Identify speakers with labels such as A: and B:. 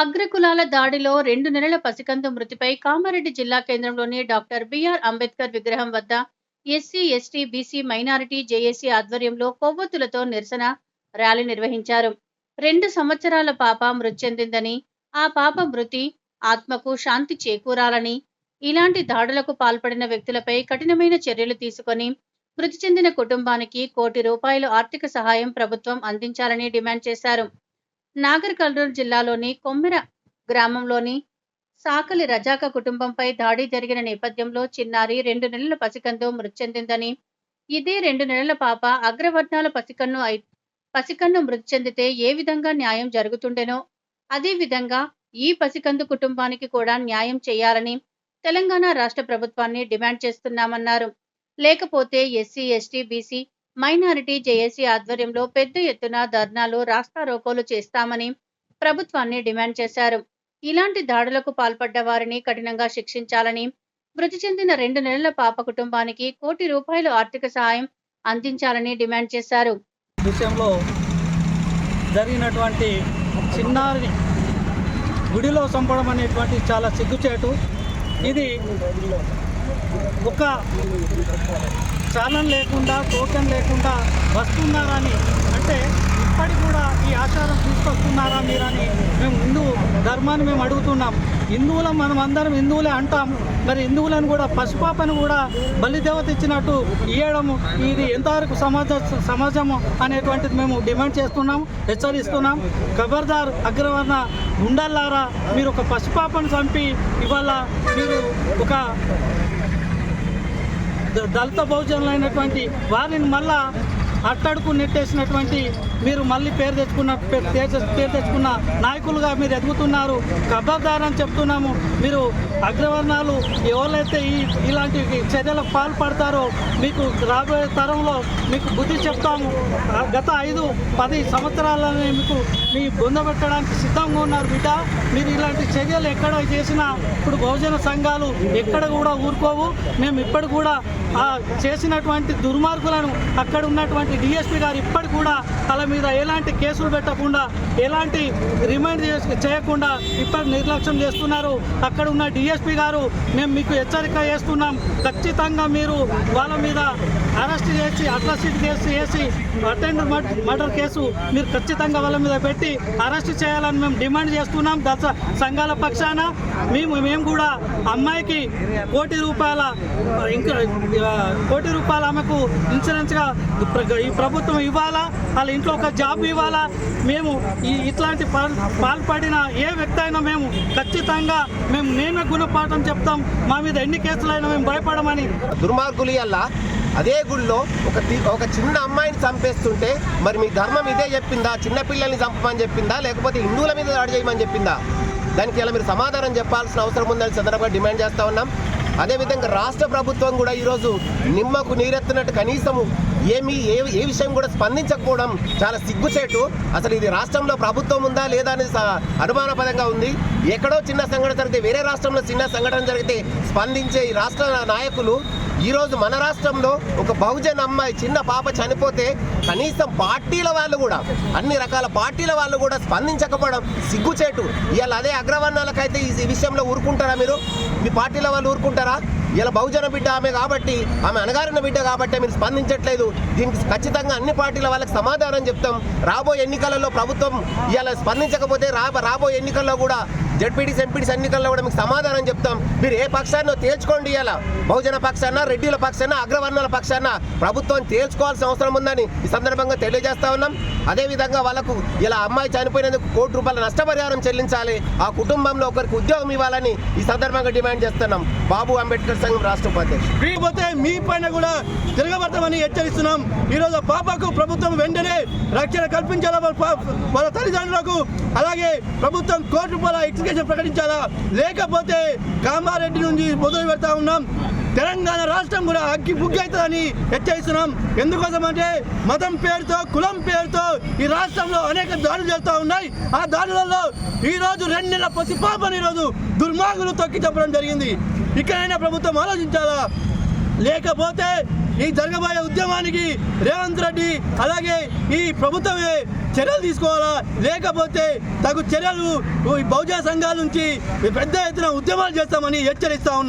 A: అగ్రకులాల దాడిలో 2 నెలల పసికందు మృతిపై కామారెడ్డి జిల్లా కేంద్రంలోని డాక్టర్ బిఆర్ అంబేద్కర్ విగ్రహం వద్ద SC, ST, BC, minority JAC ఆధ్వర్యంలో కొవ్వొత్తులతో నిరసన ర్యాలీ నిర్వహించారు. 2 సంవత్సరాల పాప మృతి చెందిందని, ఆ పాప మృతి ఆత్మకు శాంతి చేకూరాలని, ఇలాంటి దాడులకు పాల్పడిన వ్యక్తులపై కఠినమైన చర్యలు తీసుకొని మృతి చెందిన కుటుంబానికి ₹1 కోటి ఆర్థిక సహాయం ప్రభుత్వం అందించాలని డిమాండ్ చేశారు. నాగర్ కర్నూల్ జిల్లాలోని కొమ్మెర గ్రామంలోని సాకలి రజాక కుటుంబంపై దాడి జరిగిన నేపథ్యంలో చిన్నారి 2 నెలల పసికందు మృతి చెందిందని, ఇదే 2 నెలల పాప అగ్రవర్ణాల పసికన్ను మృతి చెందితే ఏ విధంగా న్యాయం జరుగుతుండెనో అదే విధంగా ఈ పసికందు కుటుంబానికి కూడా న్యాయం చేయాలని తెలంగాణ రాష్ట్ర ప్రభుత్వాన్ని డిమాండ్ చేస్తున్నామన్నారు. లేకపోతే SC, ST, BC, minority JAC ఆధ్వర్యంలో పెద్ద ఎత్తున ధర్నాలు, రాస్తారోకోలు చేస్తామని ప్రభుత్వాన్ని డిమాండ్ చేశారు. ఇలాంటి దాడులకు పాల్పడ్డ వారిని కఠినంగా శిక్షించాలని, మృతి చెందిన 2 నెలల పాప కుటుంబానికి ₹1 కోటి ఆర్థిక సహాయం అందించాలని డిమాండ్ చేశారు.
B: విషయంలో జరిగినటువంటి చిన్నారిని గుడిలో చంపడం అనేటువంటి చాలా సిగ్గుచేటు. ఇది ఒక చాలన్ లేకుండా, టోకెన్ లేకుండా వస్తున్నారని, అంటే ఇప్పటికి కూడా ఈ ఆచారం తీసుకొస్తున్నారా మీరని మేము హిందూ ధర్మాన్ని మేము అడుగుతున్నాం. హిందువులం, మనం అందరం హిందువులే అంటాం. మరి హిందువులను కూడా పశుపాపను కూడా బలిదేవత ఇచ్చినట్టు ఇవ్వడము ఇది ఎంతవరకు సమాజము అనేటువంటిది మేము డిమాండ్ చేస్తున్నాం, హెచ్చరిస్తున్నాం. ఖబర్దార్ అగ్రవర్ణ గుండాలారా, మీరు ఒక పశుపాపను చంపి ఇవాళ మీరు ఒక దళిత బహుజనులైనటువంటి వారిని మళ్ళా అట్టడుకు నెట్టేసినటువంటి మీరు మళ్ళీ పేరు తెచ్చుకున్న నాయకులుగా మీరు ఎదుగుతున్నారు. ఖబర్దార్ అని చెప్తున్నాము. మీరు అగ్రవర్ణాలు ఎవరైతే ఇలాంటి చర్యలకు పాల్పడతారో మీకు రాబోయే తరంలో మీకు బుద్ధి చెప్తాము. గత 5-10 సంవత్సరాలని మీ బొందబెట్టడానికి సిద్ధంగా ఉన్నారు బిడ్డ. మీరు ఇలాంటి చర్యలు ఎక్కడ చేసినా ఇప్పుడు బహుజన సంఘాలు ఎక్కడ కూడా ఊరుకోవు. మేము ఇప్పటికి కూడా చేసినటువంటి దుర్మార్గులను అక్కడ ఉన్నటువంటి డిఎస్పీ గారు ఇప్పటికి కూడా వాళ్ళ మీద ఎలాంటి కేసులు పెట్టకుండా, ఎలాంటి రిమైండ్ చేయకుండా ఇప్పటి నిర్లక్ష్యం చేస్తున్నారు. అక్కడ ఉన్న డిఎస్పీ గారు మేము మీకు హెచ్చరిక చేస్తున్నాం. ఖచ్చితంగా మీరు వాళ్ళ మీద అరెస్ట్ చేసి అట్రాసిటీ కేసు వేసి అటెండర్ మర్డర్ కేసు మీరు ఖచ్చితంగా వాళ్ళ మీద పెట్టి అరెస్ట్ చేయాలని మేము డిమాండ్ చేస్తున్నాం. దళిత సంఘాల పక్షాన మేము కూడా అమ్మాయికి ₹1 కోటి ఆమెకు ఇన్సూరెన్స్గా ఈ ప్రభుత్వం ఇవ్వాలా, వాళ్ళ ఇంట్లో ఒక జాబ్ ఇవ్వాలా. మేము ఇట్లాంటి పాల్పడిన ఏ వ్యక్తి అయినా మేము ఖచ్చితంగా మేమే గుణపాఠం చెప్తాం. మా మీద ఎన్ని కేసులైనా మేము భయపడమని.
C: దుర్మార్గులు అలా అదే గుడిలో ఒక చిన్న అమ్మాయిని చంపేస్తుంటే మరి మీ ధర్మం ఇదే చెప్పిందా? చిన్నపిల్లల్ని చంపమని చెప్పిందా, లేకపోతే హిందువుల మీద దాడి చేయమని చెప్పిందా? దానికి ఇలా మీరు సమాధానం చెప్పాల్సిన అవసరం ఉందని సందర్భంగా డిమాండ్ చేస్తూ ఉన్నాం. అదేవిధంగా రాష్ట్ర ప్రభుత్వం కూడా ఈరోజు నిమ్మకు నీరెత్తినట్టు కనీసము ఏ విషయం కూడా స్పందించకపోవడం చాలా సిగ్గుచేటు. అసలు ఇది రాష్ట్రంలో ప్రభుత్వం ఉందా లేదా అనేది అనుమానపదంగా ఉంది. ఎక్కడో చిన్న సంఘటన జరిగితే, వేరే రాష్ట్రంలో చిన్న సంఘటన జరిగితే స్పందించే ఈ రాష్ట్ర నాయకులు ఈరోజు మన రాష్ట్రంలో ఒక బహుజన అమ్మాయి చిన్న పాప చనిపోతే కనీసం పార్టీల వాళ్ళు కూడా, అన్ని రకాల పార్టీల వాళ్ళు కూడా స్పందించకపోవడం సిగ్గుచేటు. ఇవాళ అదే అగ్రవర్ణాలకైతే ఈ విషయంలో ఊరుకుంటారా? మీరు మీ పార్టీల వాళ్ళు ఊరుకుంటారా? ఇలా బహుజన బిడ్డ ఆమె కాబట్టి, ఆమె అణగారిన బిడ్డ కాబట్టి మీరు స్పందించట్లేదు. దీనికి ఖచ్చితంగా అన్ని పార్టీల వాళ్ళకి సమాధానం చెప్తాం. రాబోయే ఎన్నికలలో ప్రభుత్వం ఇలా స్పందించకపోతే రాబోయే ఎన్నికల్లో కూడా జడ్పీటీసీ, ఎంపీటీసీ ఎన్నికల్లో కూడా మీకు సమాధానం చెప్తాం. మీరు ఏ పక్షాన్నో తేల్చుకోండి. ఇలా బహుజన పక్షాన, రెడ్డిల పక్షాన, అగ్రవర్ణాల పక్షాన ప్రభుత్వం తేల్చుకోవాల్సిన అవసరం ఉందని ఈ సందర్భంగా తెలియజేస్తా ఉన్నాం. అదేవిధంగా వాళ్ళకు ఇలా అమ్మాయి చనిపోయినందుకు ₹1 కోటి నష్టపరిహారం చెల్లించాలి. ఆ కుటుంబంలో ఒకరికి ఉద్యోగం ఇవ్వాలని ఈ సందర్భంగా డిమాండ్ చేస్తున్నాం. బాబు అంబేద్కర్ సంఘం రాష్ట్ర ఉపాధ్యక్షుడు.
D: మీ పైన కూడా తిరగబడతామని హెచ్చరిస్తున్నాం. ఈరోజు పాపకు ప్రభుత్వం వెంటనే రక్షణ కల్పించాలా, వాళ్ళ తల్లిదండ్రులకు. అలాగే ప్రభుత్వం ₹1 ఎక్స్గ్రేషన్ ప్రకటించాలా, లేకపోతే కామారెడ్డి నుంచి మొదలు పెడతా ఉన్నాం. తెలంగాణ రాష్ట్రం కూడా అగ్గి బుగ్గి అవుతుందని హెచ్చరిస్తున్నాం. ఎందుకోసం అంటే మతం పేరుతో, కులం పేరుతో ఈ రాష్ట్రంలో అనేక దాడులు చేస్తూ ఉన్నాయి. ఆ దాడులలో ఈరోజు 2 నెలల పసిపాపని ఈరోజు దుర్మార్గులు తొక్కి చెప్పడం జరిగింది. ఇక్కడైనా ప్రభుత్వం ఆలోచించాలా, లేకపోతే ఈ జరగబోయే ఉద్యమానికి రేవంత్ రెడ్డి అలాగే ఈ ప్రభుత్వమే చర్యలు తీసుకోవాలా, లేకపోతే తగు చర్యలు బహుజన సంఘాల నుంచి పెద్ద ఎత్తున ఉద్యమాలు చేస్తామని హెచ్చరిస్తా ఉన్నాం.